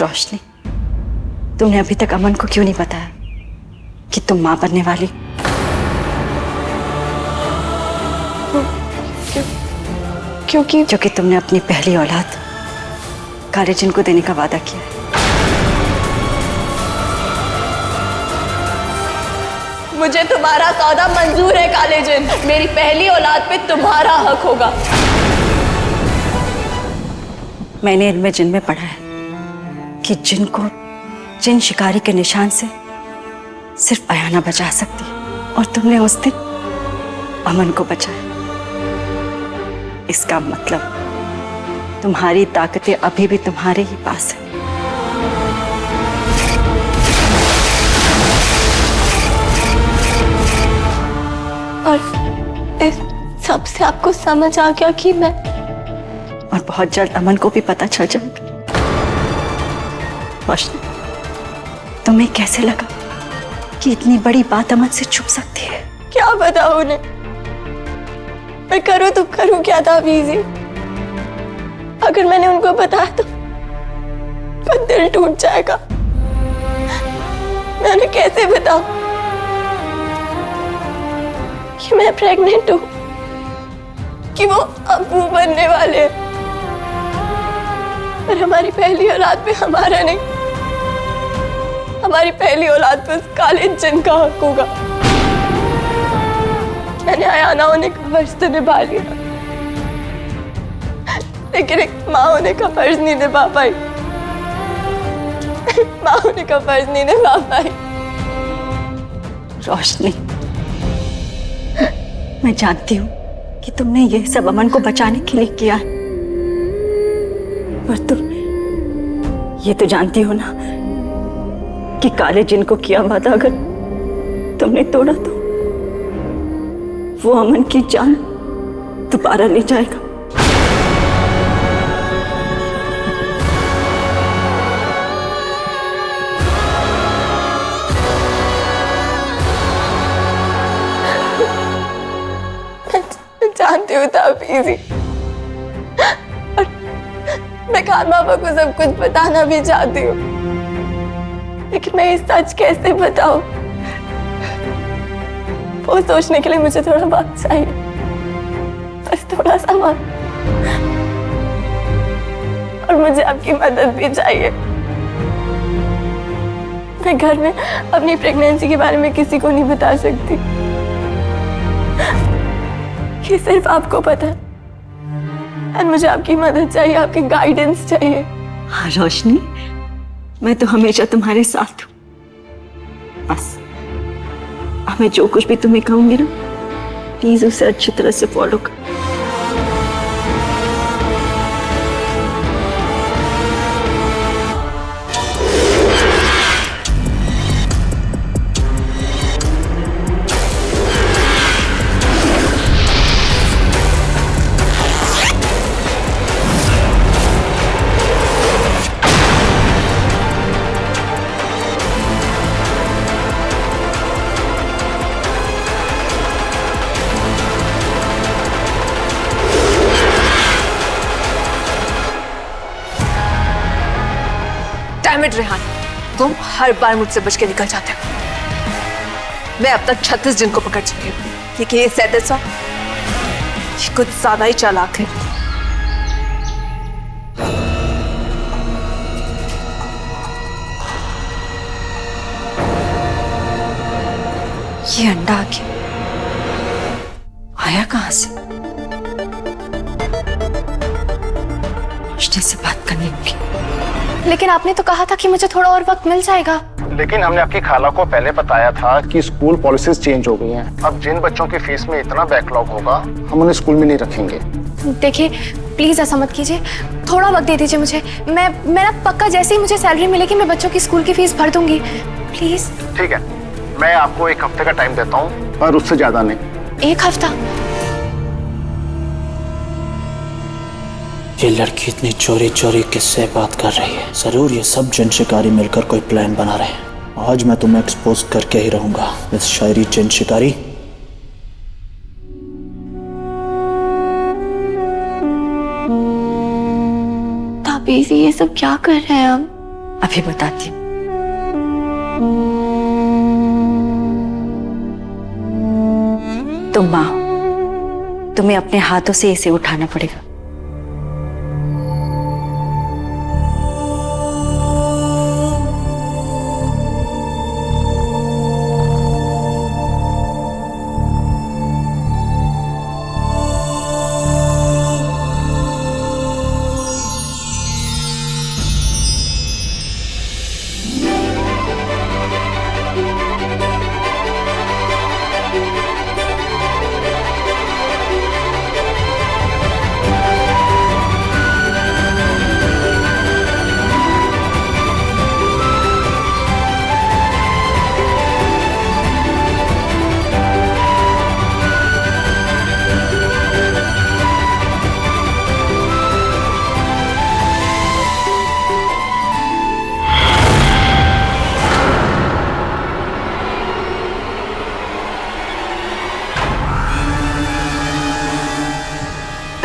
रोशनी, तुमने अभी तक अमन को क्यों नहीं बताया कि तुम मां बनने वाली? क्योंकि तुमने अपनी पहली औलाद काले जिन को देने का वादा किया है। मुझे तुम्हारा सौदा मंजूर है काले जिन। मेरी पहली औलाद पे तुम्हारा हक होगा। मैंने इनमें जिन में पढ़ा है कि जिन को जिन शिकारी के निशान से सिर्फ अयाना बचा सकती है, और तुमने उस दिन अमन को बचाया। इसका मतलब तुम्हारी ताकतें अभी भी तुम्हारे ही पास है। और इस सब से आपको समझ आ गया कि मैं, और बहुत जल्द अमन को भी पता चल जाएगा। रोशनी, तुम्हें कैसे लगा कि इतनी बड़ी बात अमन से छुप सकती है? क्या बताऊं उन्हें? मैं करूं तो करूं क्या था बीजी? अगर मैंने उनको बताया तो उनका दिल टूट जाएगा। मैं उन्हें कैसे बताऊं कि मैं प्रेग्नेंट हूं, कि वो अब्बू बनने वाले हैं, पर हमारी पहली औलाद पे हमारा नहीं, हमारी पहली औलाद पे उस काले जिन का हक होगा। मैंने अयाना होने का फर्ज तो निभा लिया, लेकिन एक माँ होने का फर्ज नहीं निभा पाई। माँ होने का फर्ज नहीं निभा पाई। रोशनी, मैं जानती हूँ कि तुमने ये सब अमन को बचाने के लिए किया है, पर तुम ये तो जानती हो ना कि काले जिन को किया वादा अगर तुमने तोड़ा तो वो अमन की जान दोबारा ले जाएगा। जानती हूँ ताबीज़ी, और मैं खान बाबा को सब कुछ बताना भी चाहती हूँ, लेकिन मैं ये सच कैसे बताऊं? वो सोचने के लिए मुझे थोड़ा वक्त चाहिए, बस थोड़ा सा वक्त, और मुझे आपकी मदद भी चाहिए। मैं घर में अपनी प्रेगनेंसी के बारे में किसी को नहीं बता सकती, ये सिर्फ आपको पता है, और मुझे आपकी मदद चाहिए, आपकी गाइडेंस चाहिए। हाँ रोशनी, मैं तो हमेशा तुम्हारे साथ हूँ। बस मैं जो कुछ भी तुम्हें कहूंगी ना, प्लीज उसे अच्छी तरह से फॉलो कर। रेहान, तुम हर बार मुझसे बच के निकल जाते हो। मैं अब तक 36 जिन को पकड़ चुकी हूँ, लेकिन ये 37वां ये कुछ ज्यादा ही चालाक है। ये अंडा आके आया कहां से? रोशनी से बात करनी होगी। लेकिन आपने तो कहा था कि मुझे थोड़ा और वक्त मिल जाएगा। लेकिन हमने आपकी खाला को पहले बताया था कि स्कूल पॉलिसीज चेंज हो गई हैं। अब जिन बच्चों की फीस में इतना बैकलॉग होगा, हम उन्हें स्कूल में नहीं रखेंगे। देखिए प्लीज ऐसा मत कीजिए, थोड़ा वक्त दे दीजिए मुझे। मैं ना पक्का जैसे ही मुझे सैलरी मिलेगी मैं बच्चों की स्कूल की फीस भर दूंगी, प्लीज। ठीक है, मैं आपको 1 हफ्ते का टाइम देता हूँ, पर उससे ज्यादा नहीं। 1 हफ्ता? ये लड़की इतनी चोरी चोरी किससे बात कर रही है? जरूर ये सब जिन शिकारी मिलकर कोई प्लान बना रहे हैं। आज मैं तुम्हें एक्सपोज करके ही रहूंगा, इस शायरी जिन शिकारी। ताबीज़ी ये सब क्या कर रहे हैं हम? अभी बताती हूँ। तुम माँ हो, तुम्हें अपने हाथों से इसे उठाना पड़ेगा।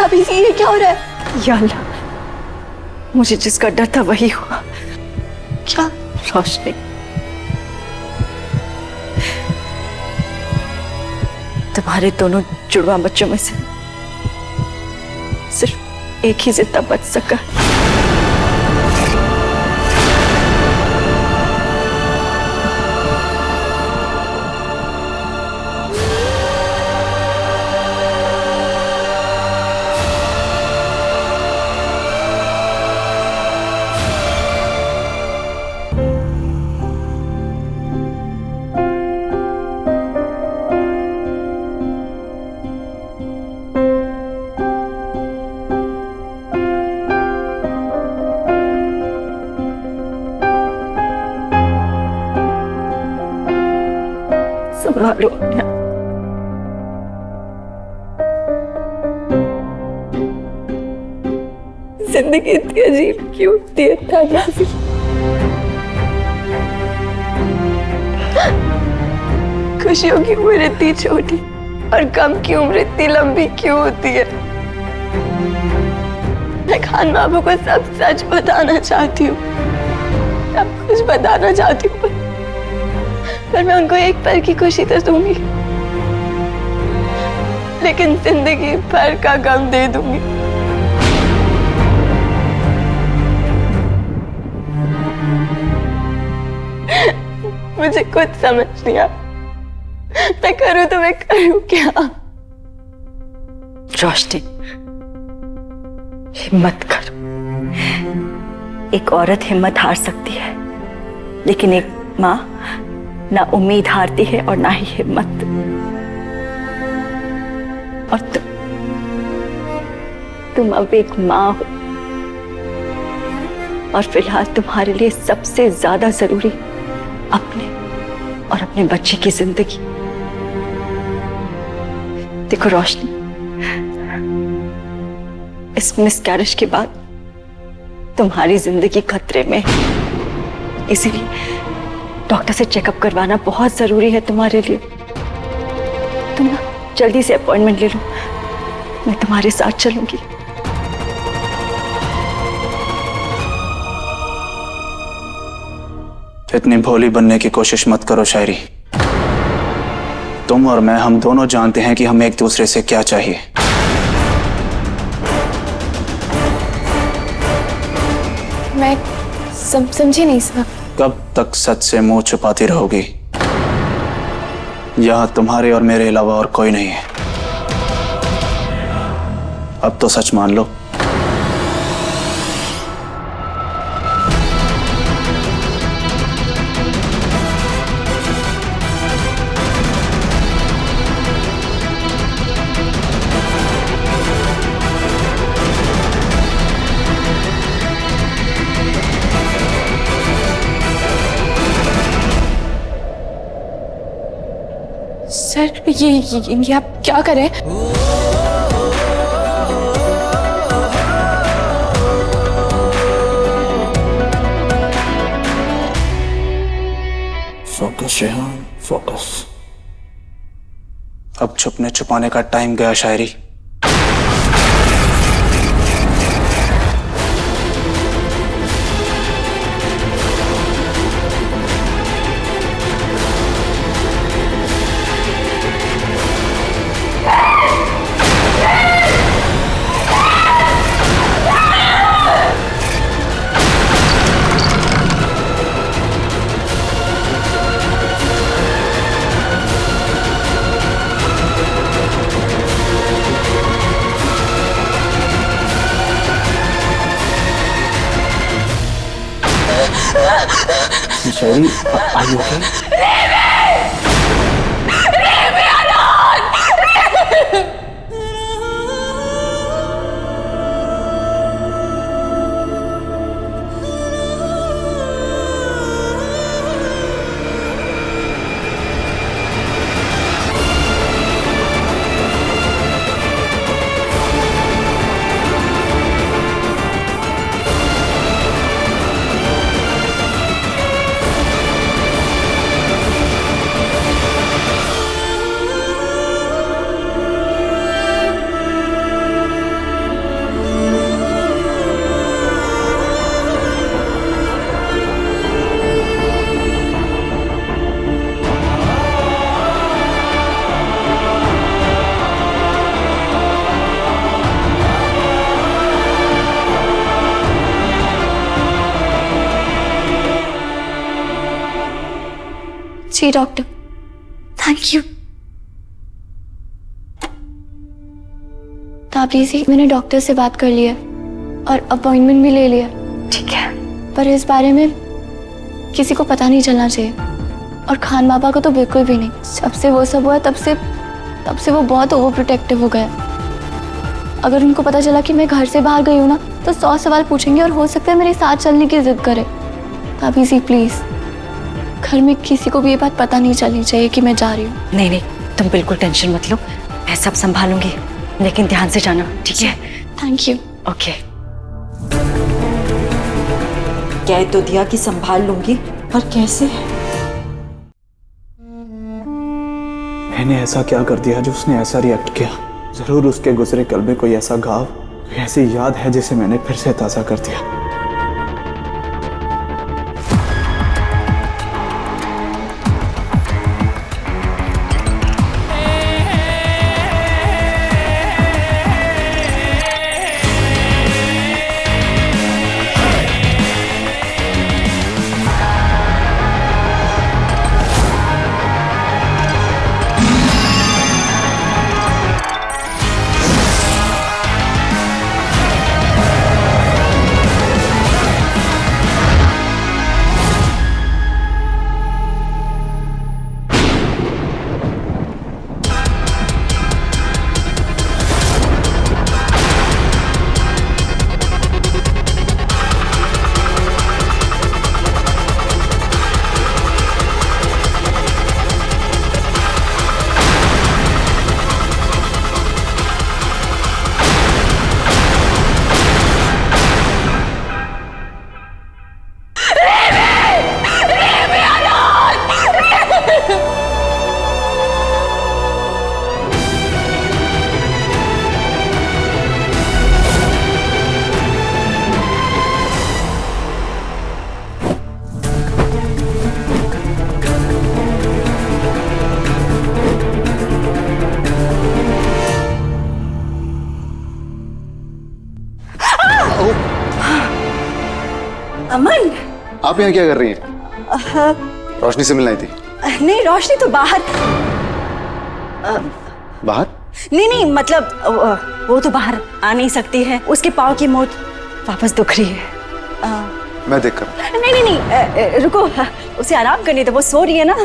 अभी से ये क्या हो रहा है? या अल्लाह, मुझे जिसका डर था वही हुआ। क्या? रोशनी, तुम्हारे दोनों जुड़वा बच्चों में से सिर्फ एक ही जिंदा बच सका। संभालो अपने आप। जिंदगी इतनी अजीब क्यों होती है तानिया जी? खुशियों की उम्र इतनी छोटी और गम की उम्र इतनी लंबी क्यों होती है? मैं खान बाबू को सब सच बताना चाहती हूँ, सब कुछ बताना चाहती हूँ, पर मैं उनको एक पल की खुशी तो दूंगी, लेकिन जिंदगी भर का गम दे दूंगी। मुझे कुछ समझ नहीं आ, मैं करूं तो मैं करूं क्या? रोशनी, हिम्मत करो। एक औरत हिम्मत हार सकती है, लेकिन एक माँ ना उम्मीद हारती है और ना ही हिम्मत। और तुम अब एक माँ हो, और फिलहाल तुम्हारे लिए सबसे ज्यादा जरूरी अपने और अपने बच्चे की जिंदगी। देखो रोशनी, इस मिसकैरेज के बाद तुम्हारी जिंदगी खतरे में है, इसीलिए डॉक्टर से चेकअप करवाना बहुत जरूरी है तुम्हारे लिए। तुम ना जल्दी से अपॉइंटमेंट ले लो, मैं तुम्हारे साथ चलूंगी। इतनी भोली बनने की कोशिश मत करो शायरी। तुम और मैं, हम दोनों जानते हैं कि हमें एक दूसरे से क्या चाहिए। मैं समझी नहीं सर। कब तक सच से मुंह छुपाती रहोगी? यहां तुम्हारे और मेरे अलावा और कोई नहीं है। अब तो सच मान लो। सर ये आप क्या करें? Focus Rehan, focus. अब छुपने छुपाने का टाइम गया Shayari. Shayari are you okay? जी डॉक्टर, थैंक यू। ताबरीज़ी, मैंने डॉक्टर से बात कर लिया और अपॉइंटमेंट भी ले लिया। ठीक है। पर इस बारे में किसी को पता नहीं चलना चाहिए, और खान बाबा को तो बिल्कुल भी नहीं। जब से वो सब हुआ तब से वो बहुत ओवर प्रोटेक्टिव हो गया। अगर उनको पता चला कि मैं घर से बाहर गई हूँ ना, तो 100 सवाल पूछेंगे और हो सकता है मेरे साथ चलने की जिद करे। ताबरीज़ी प्लीज़, घर में किसी को भी ये बात पता नहीं चलनी चाहिए कि मैं जा रही हूँ। नहीं नहीं, तुम बिल्कुल टेंशन मत लो, मैं सब संभालूंगी, लेकिन ध्यान से जाना, ठीक है? Thank you. ओके। कह तो दिया कि संभाल लूंगी, पर कैसे? मैंने ऐसा क्या कर दिया जो उसने ऐसा रिएक्ट किया? जरूर उसके गुजरे कल में कोई ऐसा घाव, कोई ऐसी याद है जिसे मैंने फिर से ताज़ा कर दिया। अमन, आप यहाँ क्या कर रही हैं? रोशनी से मिलना थी। नहीं, रोशनी तो बाहर। बाहर? नहीं नहीं, मतलब वो तो बाहर आ नहीं सकती है, उसके पाँव की मोच वापस दुख रही है। मैं देख कर। नहीं नहीं नहीं, रुको, उसे आराम करने दो, वो सो रही है ना।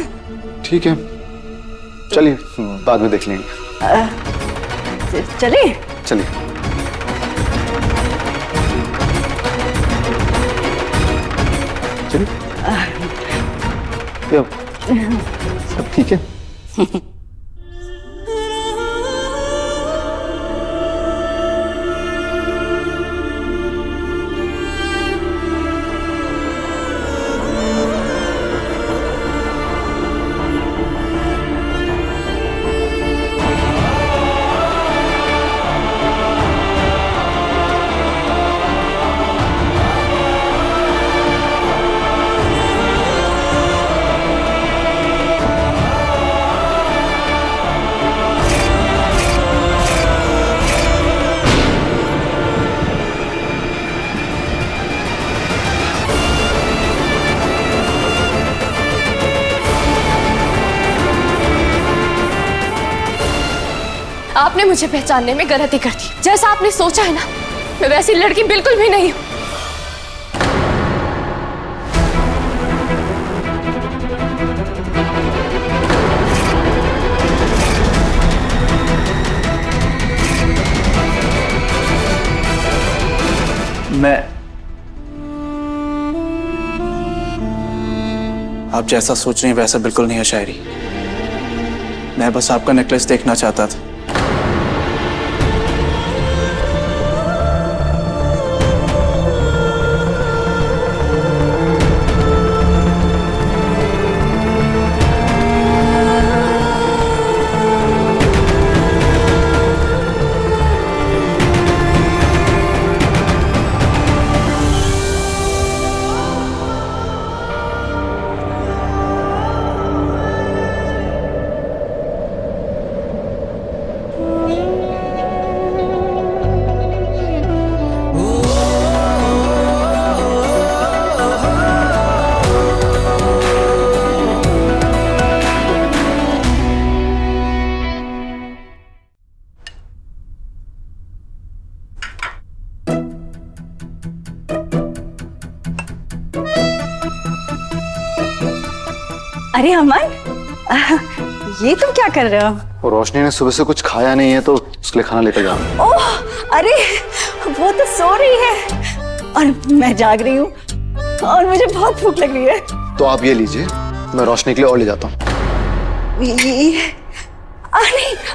ठीक है, चलिए बाद में देख लेंगे। चले? चलिए। चलिए। क्या? सब ठीक है? आपने मुझे पहचानने में गलती कर दी। जैसा आपने सोचा है ना, मैं वैसी लड़की बिल्कुल भी नहीं हूं। आप जैसा सोच रही हैं वैसा बिल्कुल नहीं है शायरी। मैं बस आपका नेकलेस देखना चाहता था। अरे अमन, ये तुम क्या कर रहे हो? और रोशनी ने सुबह से कुछ खाया नहीं है तो उसके लिए खाना लेकर जा रहा हूँ। ओह, अरे वो तो सो रही है और मैं जाग रही हूँ और मुझे बहुत भूख लग रही है। तो आप ये लीजिए, मैं रोशनी के लिए और ले जाता हूँ। नहीं,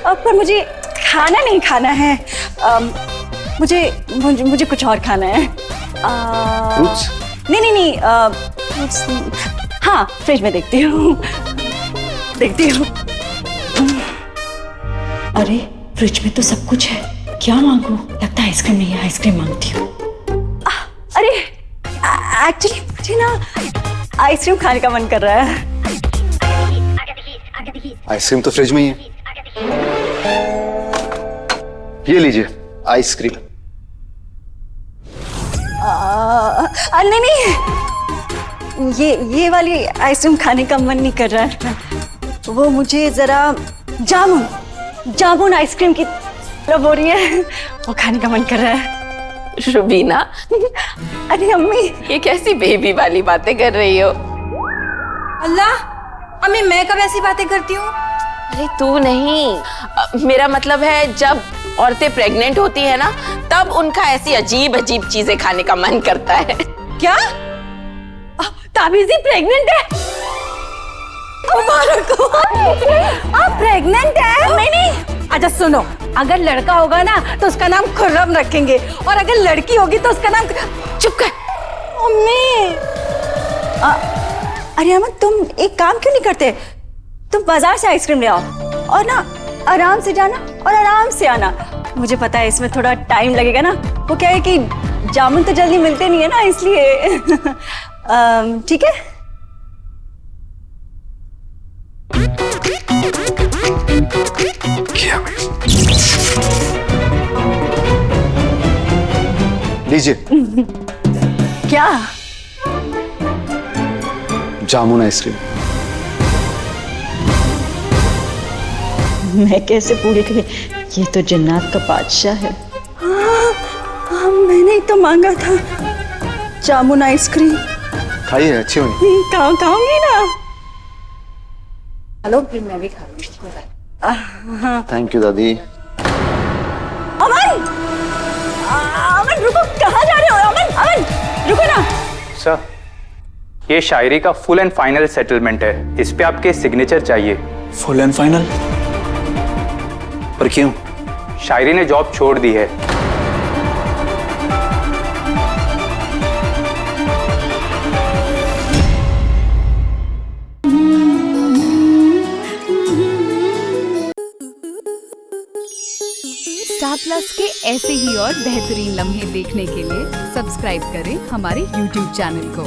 पर मुझे खाना नहीं खाना है। मुझे कुछ और खाना है। फ्रूट्स? नहीं, फ्रूट्स। हाँ, फ्रिज में देखती हूँ। अरे फ्रिज में तो सब कुछ है, क्या मांगू? लगता है आइसक्रीम नहीं है, आइसक्रीम मांगती हूँ। अरे एक्चुअली मुझे ना आइसक्रीम खाने का मन कर रहा है। आइसक्रीम तो फ्रिज में ही है। ये लीजिए आइसक्रीम। नहीं, ये वाली आइसक्रीम खाने का मन नहीं कर रहा है। वो मुझे जरा जामुन आइसक्रीम की तलब हो रही है, वो खाने का मन कर रहा है। रुबीना, अरे अम्मी, ये कैसी बेबी वाली बातें कर रही हो? अल्लाह, अम्मी मैं कब ऐसी बातें करती हूँ? अरे तू नहीं, मेरा मतलब है जब औरतें प्रेग्नेंट होती है ना, तब उनका ऐसी अजीब अजीब चीजें खाने का मन करता है। क्या ताबीज़ी प्रेग्नेंट है? मुबारक हो। आप प्रेग्नेंट है? नहीं। अच्छा सुनो, अगर लड़का होगा ना तो उसका नाम खुर्रम रखेंगे, और अगर लड़की होगी तो उसका नाम। चुप कर मम्मी। अरे अमन, तुम एक काम क्यों नहीं करते? तुम बाजार से आइसक्रीम ले आओ और ना आराम से जाना और आराम से आना। मुझे पता है इसमें थोड़ा टाइम लगेगा ना, वो क्या है कि जामुन तो जल्दी मिलते नहीं है ना, इसलिए। ठीक है। लीजिए। क्या? जामुन आइसक्रीम। मैं कैसे पूरी करी? ये तो जन्नत का बादशाह है। मैंने ही तो मांगा था जामुन आइसक्रीम। खाइए, अच्छी होनी। खाऊंगी ना। हेलो, फिर मैं भी खा लूँ। थैंक यू दादी। अमन, रुको, कहाँ जा रहे हो? अमन, रुको ना। सर, ये शायरी का फुल एंड फाइनल सेटलमेंट है, इस पे आपके सिग्नेचर चाहिए। Full and final? पर क्यों? शायरी ने जॉब छोड़ दी है। स्टार प्लस के ऐसे ही और बेहतरीन लम्हे देखने के लिए सब्सक्राइब करें हमारे YouTube चैनल को।